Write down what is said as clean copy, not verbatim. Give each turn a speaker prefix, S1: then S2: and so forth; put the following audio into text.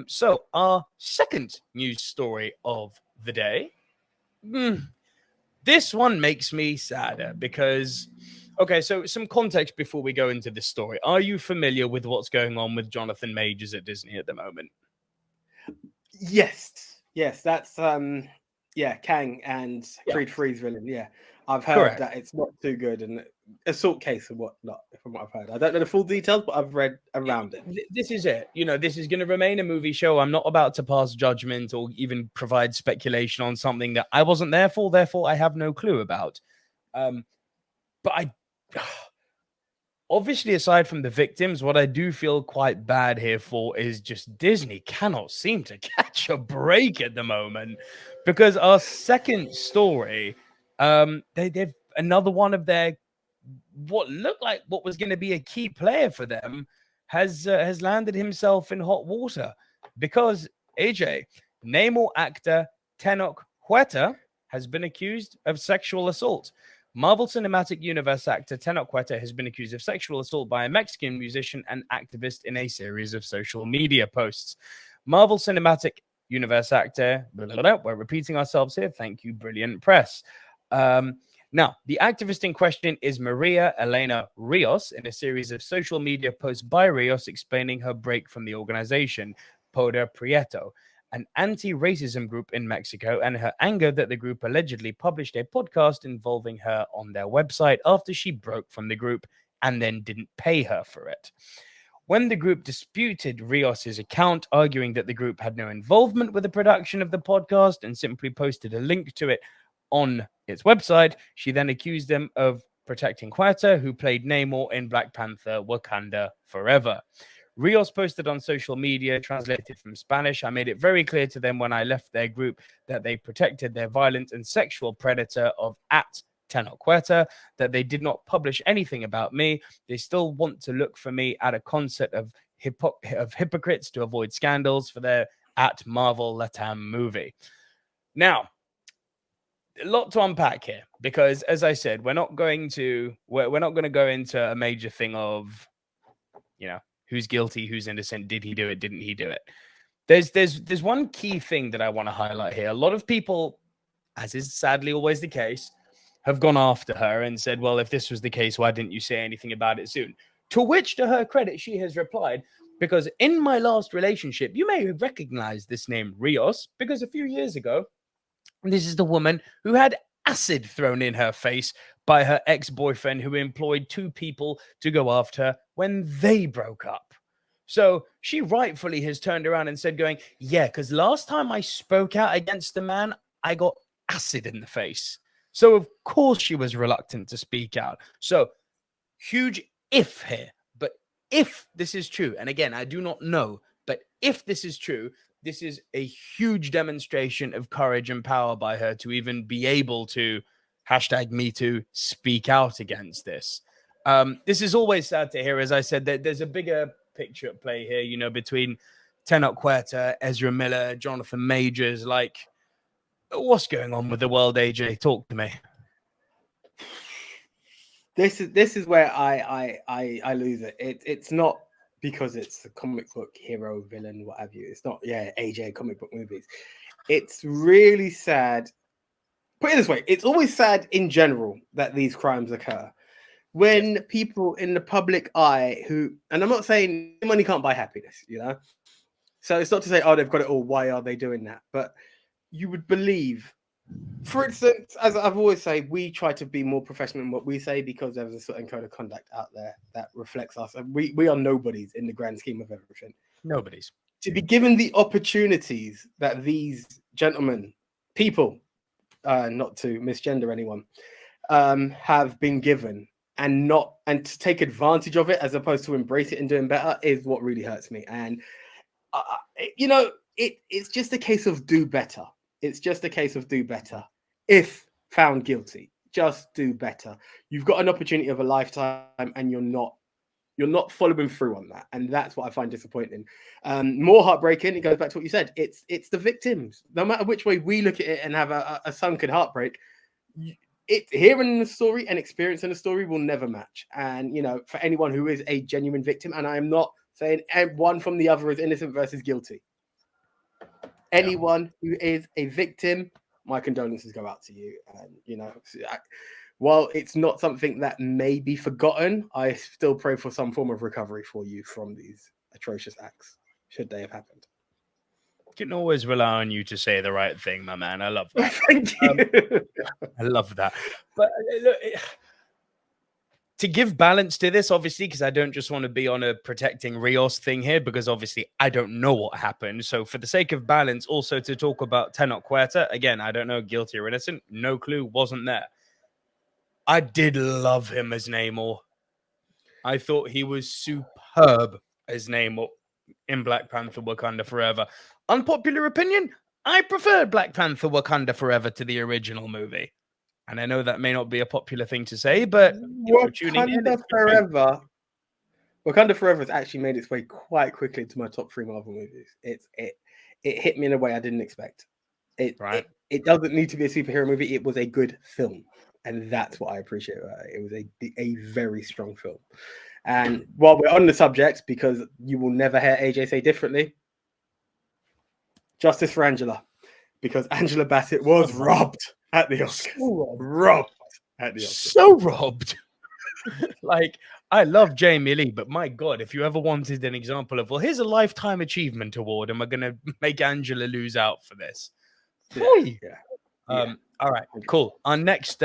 S1: So our second news story of the day. This one makes me sadder because, okay, so some context before we go into this story. Are you familiar with what's going on with Jonathan Majors at Disney at the moment?
S2: Yes, that's Kang and
S1: Yeah,
S2: Creed 3's villain. Yeah, I've heard
S1: correct.
S2: that it's not too good and assault case and whatnot. From what I've heard, I don't know the full details, but I've read around it.
S1: This is it. This is going to remain a movie show. I'm not about to pass judgment or even provide speculation on something that I wasn't there for, therefore I have no clue about. Um, but I obviously, aside from the victims, what I do feel quite bad here for is just Disney cannot seem to catch a break at the moment, because our second story, they've another one of their what looked like what was going to be a key player for them has landed himself in hot water because AJ, Namor actor Tenoch Huerta has been accused of sexual assault. Marvel Cinematic Universe actor Tenoch Huerta has been accused of sexual assault by a Mexican musician and activist in a series of social media posts. Marvel Cinematic Universe actor, we're repeating ourselves here. Thank you, brilliant press. Now, the activist in question is Maria Elena Rios in a series of social media posts by Rios explaining her break from the organization, Poder Prieto, an anti-racism group in Mexico, and her anger that the group allegedly published a podcast involving her on their website after she broke from the group and then didn't pay her for it. When the group disputed Rios's account, arguing that the group had no involvement with the production of the podcast and simply posted a link to it on its website, she then accused them of protecting Huerta, who played Namor in Black Panther Wakanda Forever. Rios posted on social media, translated from Spanish, I made it very clear to them when I left their group that they protected their violent and sexual predator of at Tenoch Huerta, that they did not publish anything about me. They still want to look for me at a concert of hypocrites to avoid scandals for their at Marvel Latam movie. Now, a lot to unpack here because, as I said, we're not going to go into a major thing of, who's guilty, who's innocent, did he do it, didn't he do it. There's one key thing that I want to highlight here. A lot of people, as is sadly always the case, have gone after her and said, well, if this was the case, why didn't you say anything about it soon? To which, to her credit, she has replied, because in my last relationship, you may recognize this name Rios, because a few years ago, this is the woman who had acid thrown in her face by her ex-boyfriend, who employed two people to go after her when they broke up. So she rightfully has turned around and said, going, yeah, because last time I spoke out against the man, I got acid in the face. So of course she was reluctant to speak out. So huge if here. But if this is true, and again, I do not know, but if this is true, this is a huge demonstration of courage and power by her to even be able to #MeToo speak out against this. This is always sad to hear. As I said, there's a bigger picture at play here, between Tenoch Huerta, Ezra Miller, Jonathan Majors. Like, what's going on with the world, AJ? Talk to me.
S2: This is where I lose it. It's not because it's a comic book hero, villain, what have you. It's not AJ comic book movies. It's really sad. Put it this way, it's always sad in general that these crimes occur. When people in the public eye and I'm not saying money can't buy happiness, So it's not to say, oh, they've got it all. Why are they doing that? But you would believe, for instance, as I've always said, we try to be more professional in what we say because there's a certain code of conduct out there that reflects us. And we are nobodies in the grand scheme of everything.
S1: Nobody's.
S2: To be given the opportunities that these gentlemen, people, not to misgender anyone, have been given and to take advantage of it as opposed to embrace it and doing better is what really hurts me. And it's just a case of do better. It's just a case of do better. If found guilty, just do better. You've got an opportunity of a lifetime and you're not following through on that. And that's what I find disappointing. More heartbreaking, it goes back to what you said. It's the victims. No matter which way we look at it and have a sunken heartbreak, hearing the story and experiencing the story will never match. And, for anyone who is a genuine victim, and I am not saying one from the other is innocent versus guilty. Anyone who is a victim, my condolences go out to you. And while it's not something that may be forgotten, I still pray for some form of recovery for you from these atrocious acts, should they have happened.
S1: Can always rely on you to say the right thing, my man. I love that.
S2: Thank you.
S1: I love that. But look, to give balance to this, obviously, because I don't just want to be on a protecting Rios thing here, because obviously I don't know what happened. So for the sake of balance, also to talk about Tenoch Huerta, again, I don't know, guilty or innocent, no clue, wasn't there. I did love him as Namor. I thought he was superb as Namor in Black Panther Wakanda Forever. Unpopular opinion, I preferred Black Panther Wakanda Forever to the original movie. And I know that may not be a popular thing to say, but if you're tuning in,
S2: Wakanda Forever has actually made its way quite quickly into my top 3 Marvel movies. It hit me in a way I didn't expect. It doesn't need to be a superhero movie. It was a good film, and that's what I appreciate about it. It was a very strong film. And while we're on the subject, because you will never hear AJ say differently, justice for Angela, because Angela Bassett was robbed at the Oscars. Robbed at the Oscars.
S1: So robbed. Like, I love Jamie Lee, but my God, if you ever wanted an example of, well, here's a Lifetime Achievement Award, and we're going to make Angela lose out for this.
S2: Yeah.
S1: All right, cool. Our next